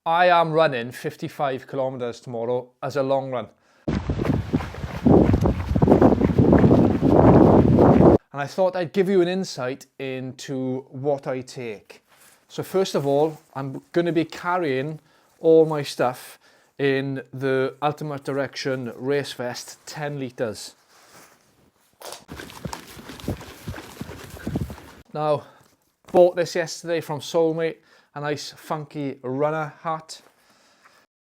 I am running 55 kilometers tomorrow as a long run. And I thought I'd give you an insight into what I take. So first of all, I'm going to be carrying all my stuff in the Ultimate Direction Race Vest 10 litres. Now, bought this yesterday from Soulmate, a nice funky runner hat.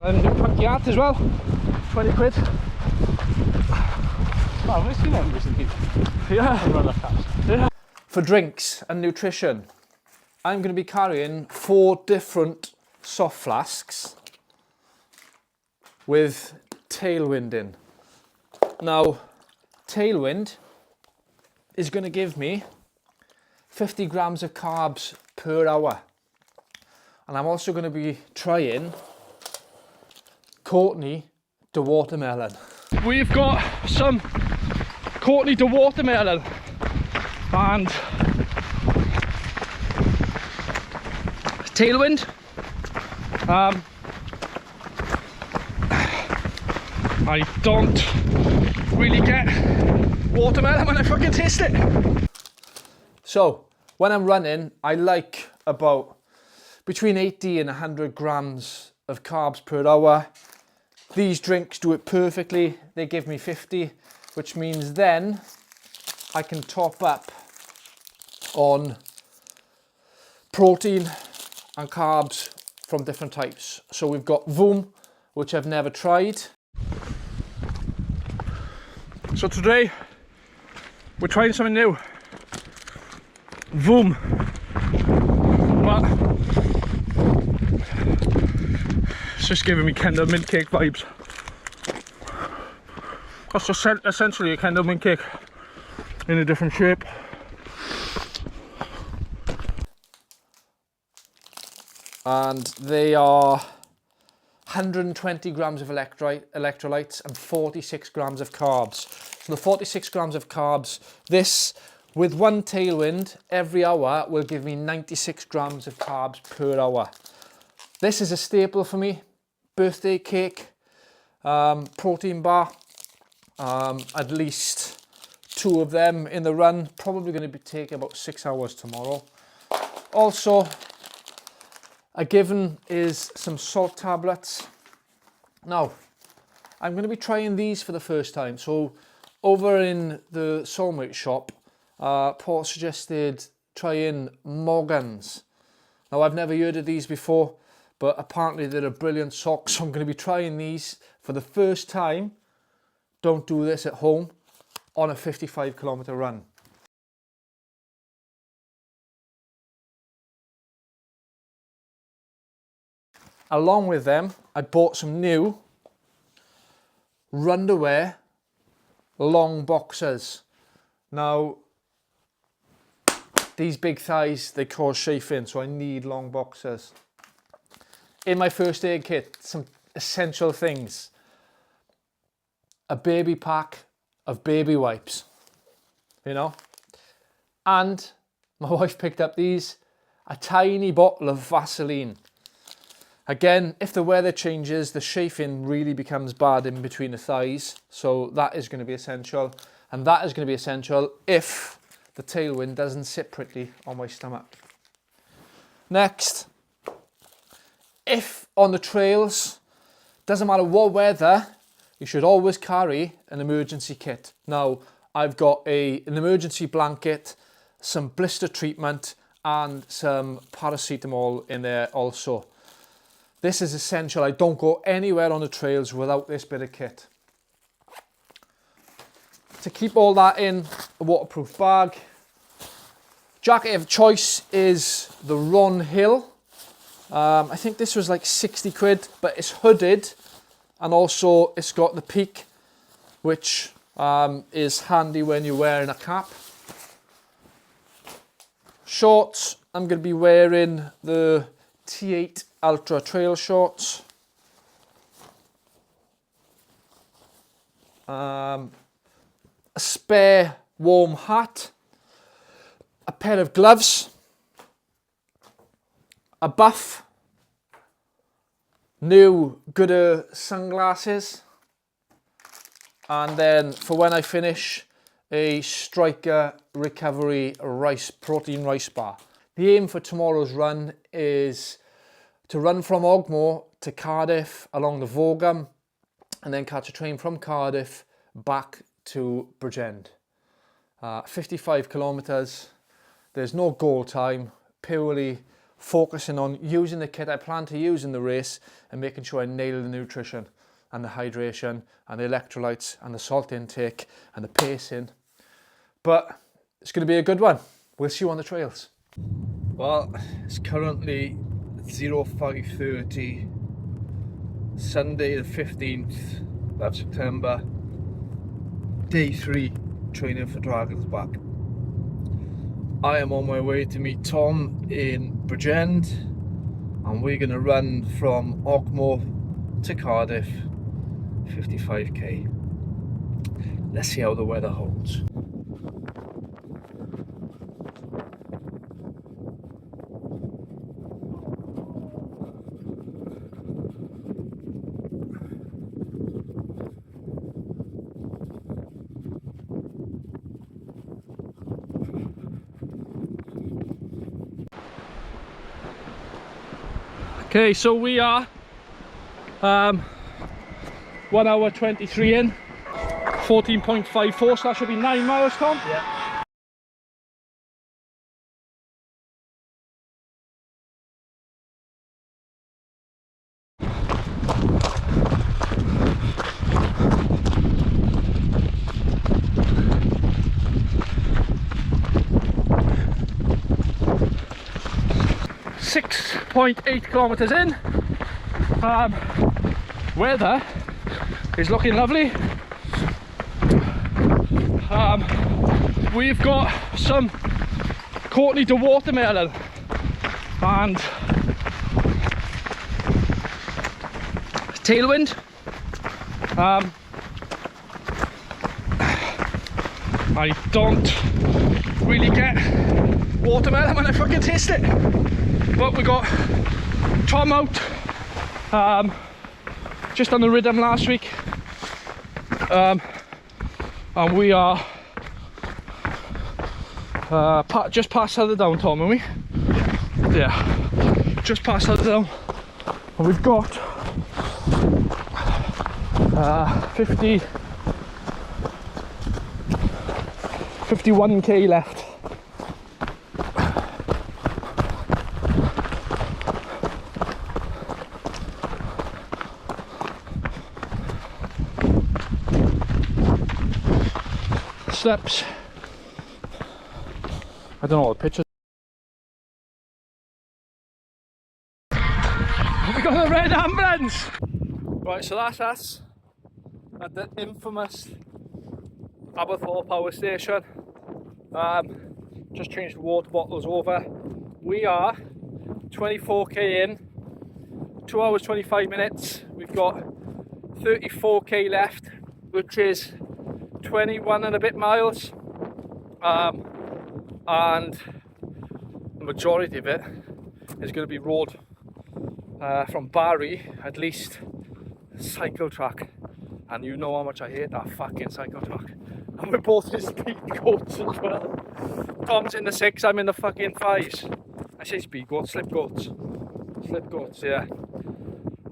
And a funky hat as well, 20 quid. Oh, I've seen them recently. Yeah. For drinks and nutrition, I'm going to be carrying 4 different soft flasks with Tailwind in. Now, Tailwind is going to give me 50 grams of carbs per hour. And I'm also going to be trying Courtney de Watermelon. We've got some Courtney de Watermelon and Tailwind. I don't really get watermelon when I fucking taste it. So when I'm running, I like about between 80 and 100 grams of carbs per hour. These drinks do it perfectly. They give me 50, which means then I can top up on protein and carbs from different types. So we've got Voom, which I've never tried. So today we're trying something new. Voom. But it's just giving me Kendall mint cake vibes. That's just essentially a Kendall mint cake in a different shape. And they are 120 grams of electrolytes and 46 grams of carbs. So the 46 grams of carbs, this with one Tailwind every hour will give me 96 grams of carbs per hour. This is a staple for me. Birthday cake, protein bar, at least 2 of them in the run. Probably going to take about 6 hours tomorrow. Also, a given is some salt tablets. Now, I'm going to be trying these for the first time. So over in the Soulmate shop, Paul suggested trying Morgans. Now, I've never heard of these before, but apparently they're a brilliant sock, so I'm going to be trying these for the first time. Don't do this at home on a 55 kilometer run. Along with them, I bought some new Runderwear long boxers. Now, these big thighs, they cause chafing, so I need long boxers. In my first aid kit, some essential things. A baby pack of baby wipes, you know. And my wife picked up these, a tiny bottle of Vaseline. Again, if the weather changes, the chafing really becomes bad in between the thighs. So that is going to be essential. And that is going to be essential if the Tailwind doesn't sit pretty on my stomach. Next, if on the trails, doesn't matter what weather, you should always carry an emergency kit. Now, I've got an emergency blanket, some blister treatment, and some paracetamol in there also. This is essential. I don't go anywhere on the trails without this bit of kit. To keep all that in a waterproof bag, jacket of choice is the Ron Hill. I think this was like 60 quid, but it's hooded and also it's got the peak, which is handy when you're wearing a cap. Shorts, I'm going to be wearing the T8 Ultra Trail shorts. A spare warm hat, a pair of gloves, a buff, new Gooder sunglasses, and then for when I finish, a Striker Recovery protein rice bar. The aim for tomorrow's run is to run from Ogmore to Cardiff along the Vorgum, and then catch a train from Cardiff back to Bridgend. 55 kilometres. There's no goal time, purely focusing on using the kit I plan to use in the race and making sure I nail the nutrition and the hydration and the electrolytes and the salt intake and the pacing. But it's going to be a good one. We'll see you on the trails. Well, it's currently 05:30, Sunday the 15th of September, day 3, training for Dragon's Back. I am on my way to meet Tom in Bridgend, and we're going to run from Ogmore to Cardiff, 55k. Let's see how the weather holds. Okay, so we are 1 hour 23 in, 14.54, so that should be 9 miles, Tom? Yeah. .8 kilometers in. Weather is looking lovely. We've got some Courtney de watermelon and tailwind. I don't really get watermelon when I fucking taste it. But we got Tom out, just on the rhythm last week, and we are just past Heatherdown, Tom, are we? Yeah, just past Heatherdown, and we've got 51k left. Steps. I don't know what picture. We got the red ambulance! Right, so that's us at the infamous Aberthaw power station. Just changed the water bottles over. We are 24k in, 2 hours 25 minutes. We've got 34k left, which is 21 and a bit miles, and the majority of it is going to be road, from Barry, at least, cycle track, and you know how much I hate that fucking cycle track. And we're both in speed goats as well. Tom's in the 6, I'm in the fucking 5s. I say speed goats, slip goats. Slip goats, yeah.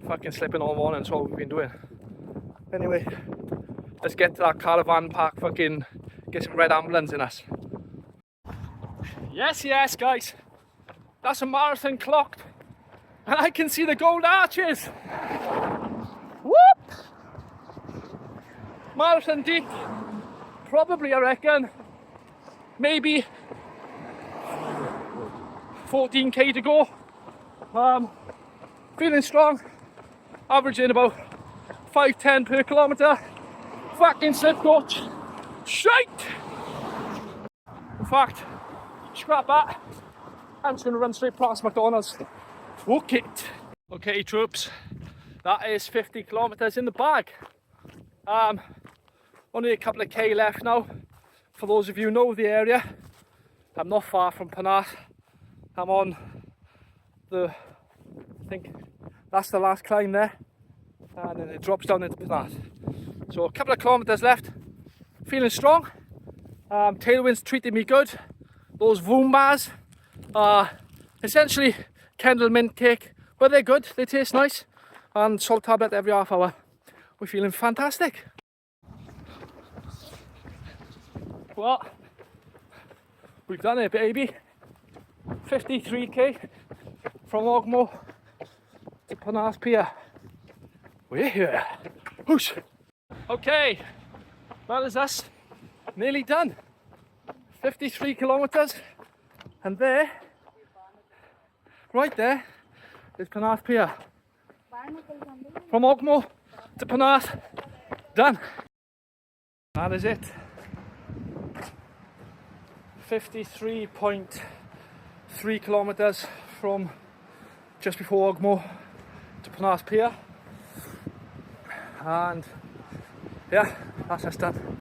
Fucking slipping all morning, that's what we've been doing. Anyway, let's get to that caravan park, fucking get some red ambulance in us. Yes, guys. That's a marathon clocked. And I can see the gold arches. Whoop! Marathon deep. Probably, I reckon, maybe 14k to go. Feeling strong. Averaging about 5:10 per kilometre. Fucking slip coach. Shite! In fact, scrap that. I'm just going to run straight past McDonald's. Fuck it. Okay, troops. That is 50 kilometres in the bag. Only a couple of k left now. For those of you who know the area, I'm not far from Penarth. I'm on the, I think, That's the last climb there, and then it drops down into Penarth. So a couple of kilometres left. Feeling strong. Tailwind's treated me good. Those Voom bars are essentially Kendal mint cake, but they're good. They taste nice. And salt tablet every half hour. We're feeling fantastic. Well, we've done it, baby. 53k from Ogmore to Penarth Pier. We're here. Whoosh. Okay, that is us. Nearly done. 53 kilometres. And there, right there, is Penarth Pier. From Ogmore to Penarth. Done. That is it. 53.3 kilometres from just before Ogmore to Penarth Pier. And yeah, that's us done.